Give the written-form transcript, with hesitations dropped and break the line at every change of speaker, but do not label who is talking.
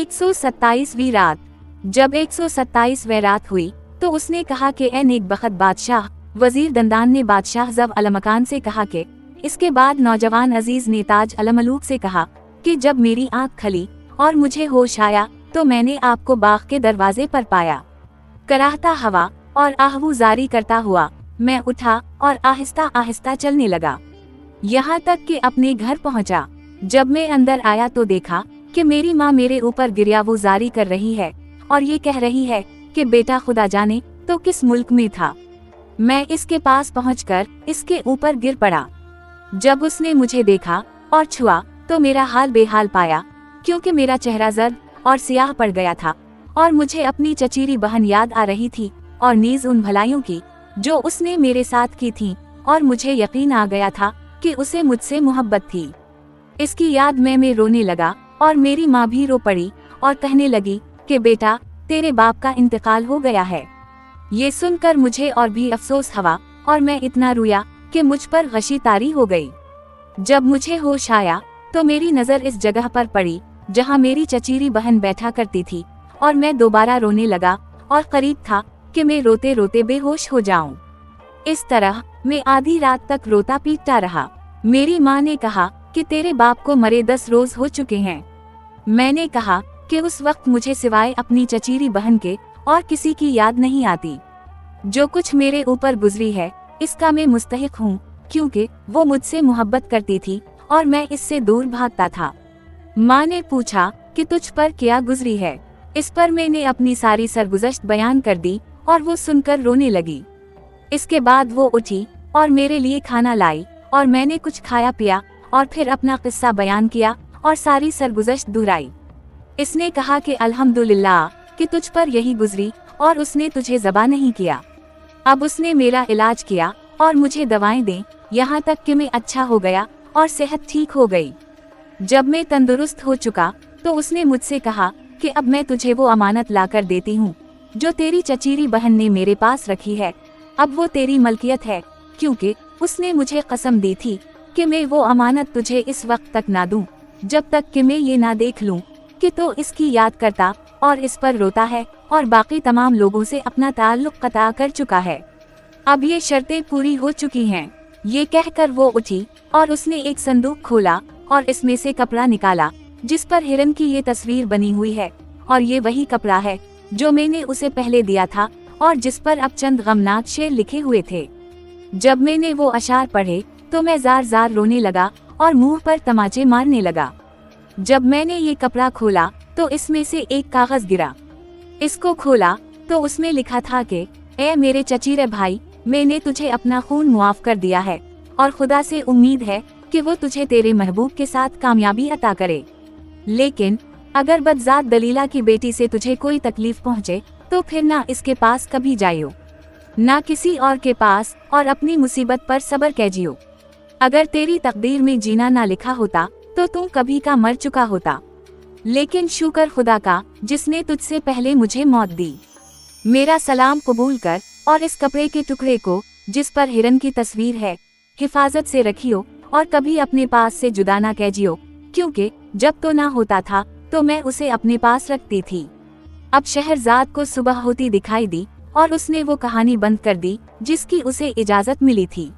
127वीं रात। जब 127वीं रात हुई तो उसने कहा कि ए नेक बखत बादशाह, वजीर दंदान ने बादशाह जब अलमकान से कहा कि इसके बाद नौजवान अजीज ने ताज अलमलूक से कहा कि जब मेरी आंख खली और मुझे होश आया तो मैंने आपको बाग के दरवाजे पर पाया। कराहता हवा और आहवू जारी करता हुआ मैं उठा और आहिस्ता आहिस्ता चलने लगा, यहाँ तक कि अपने घर पहुँचा। जब मैं अंदर आया तो देखा कि मेरी माँ मेरे ऊपर गिरियावू जारी कर रही है और ये कह रही है कि बेटा खुदा जाने तो किस मुल्क में था। मैं इसके पास पहुंचकर इसके ऊपर गिर पड़ा। जब उसने मुझे देखा और छुआ तो मेरा हाल बेहाल पाया, क्योंकि मेरा चेहरा जर्द और सियाह पड़ गया था और मुझे अपनी चचीरी बहन याद आ रही थी और नीज उन भलाइयों की जो उसने मेरे साथ की थी, और मुझे यकीन आ गया था कि उसे मुझसे मोहब्बत थी। इसकी याद में रोने लगा और मेरी माँ भी रो पड़ी और कहने लगी कि बेटा तेरे बाप का इंतकाल हो गया है। ये सुनकर मुझे और भी अफसोस हुआ और मैं इतना रोया कि मुझ पर गशी तारी हो गई। जब मुझे होश आया तो मेरी नज़र इस जगह पर पड़ी जहाँ मेरी चचीरी बहन बैठा करती थी और मैं दोबारा रोने लगा और करीब था कि मैं रोते रोते बेहोश हो जाऊं। इस तरह मैं आधी रात तक रोता पीटता रहा। मेरी माँ ने कहा कि तेरे बाप को मरे 10 रोज हो चुके हैं। मैंने कहा कि उस वक्त मुझे सिवाय अपनी चचीरी बहन के और किसी की याद नहीं आती। जो कुछ मेरे ऊपर गुजरी है इसका मैं मुस्तहिक हूँ, क्योंकि वो मुझसे मोहब्बत करती थी और मैं इससे दूर भागता था। माँ ने पूछा कि तुझ पर क्या गुजरी है। इस पर मैंने अपनी सारी सरगुज़श्त बयान कर दी और वो सुनकर रोने लगी। इसके बाद वो उठी और मेरे लिए खाना लाई और मैंने कुछ खाया पिया और फिर अपना किस्सा बयान किया और सारी सरगुज़श्त दोहराई। इसने कहा कि अल्हम्दुलिल्लाह कि तुझ पर यही गुजरी और उसने तुझे ज़बा नहीं किया। अब उसने मेरा इलाज किया और मुझे दवाएं दें, यहाँ तक कि मैं अच्छा हो गया और सेहत ठीक हो गई। जब मैं तंदुरुस्त हो चुका तो उसने मुझसे कहा कि अब मैं तुझे वो अमानत ला कर देती हूँ जो तेरी चचीरी बहन ने मेरे पास रखी है। अब वो तेरी मलकियत है, क्योंकि उसने मुझे कसम दी थी कि मैं वो अमानत तुझे इस वक्त तक ना दूं जब तक कि मैं ये ना देख लूं कि तो इसकी याद करता और इस पर रोता है और बाकी तमाम लोगों से अपना ताल्लुक कता कर चुका है। अब ये शर्तें पूरी हो चुकी हैं। ये कहकर वो उठी और उसने एक संदूक खोला और इसमें से कपड़ा निकाला जिस पर हिरन की ये तस्वीर बनी हुई है, और ये वही कपड़ा है जो मैंने उसे पहले दिया था और जिस पर अब चंद गमनाक शेर लिखे हुए थे। जब मैंने वो अशार पढ़े तो मैं जार जार रोने लगा और मुंह पर तमाचे मारने लगा। जब मैंने ये कपड़ा खोला तो इसमें से एक कागज गिरा। इसको खोला तो उसमें लिखा था कि ए मेरे चचीरे भाई, मैंने तुझे अपना खून मुआफ कर दिया है और खुदा से उम्मीद है कि वो तुझे तेरे महबूब के साथ कामयाबी अता करे। लेकिन अगर बदजात दलीला की बेटी से तुझे कोई तकलीफ पहुँचे तो फिर ना इसके पास कभी जाइयो, ना किसी और के पास, और अपनी मुसीबत पर सब्र कीजियो। अगर तेरी तकदीर में जीना ना लिखा होता तो तू कभी का मर चुका होता। लेकिन शुक्र खुदा का जिसने तुझसे पहले मुझे मौत दी। मेरा सलाम कबूल कर और इस कपड़े के टुकड़े को जिस पर हिरन की तस्वीर है हिफाजत से रखियो और कभी अपने पास से जुदा ना कीजियो, क्योंकि जब तो ना होता था तो मैं उसे अपने पास रखती थी। अब शहरजाद को सुबह होती दिखाई दी और उसने वो कहानी बंद कर दी जिसकी उसे इजाजत मिली थी।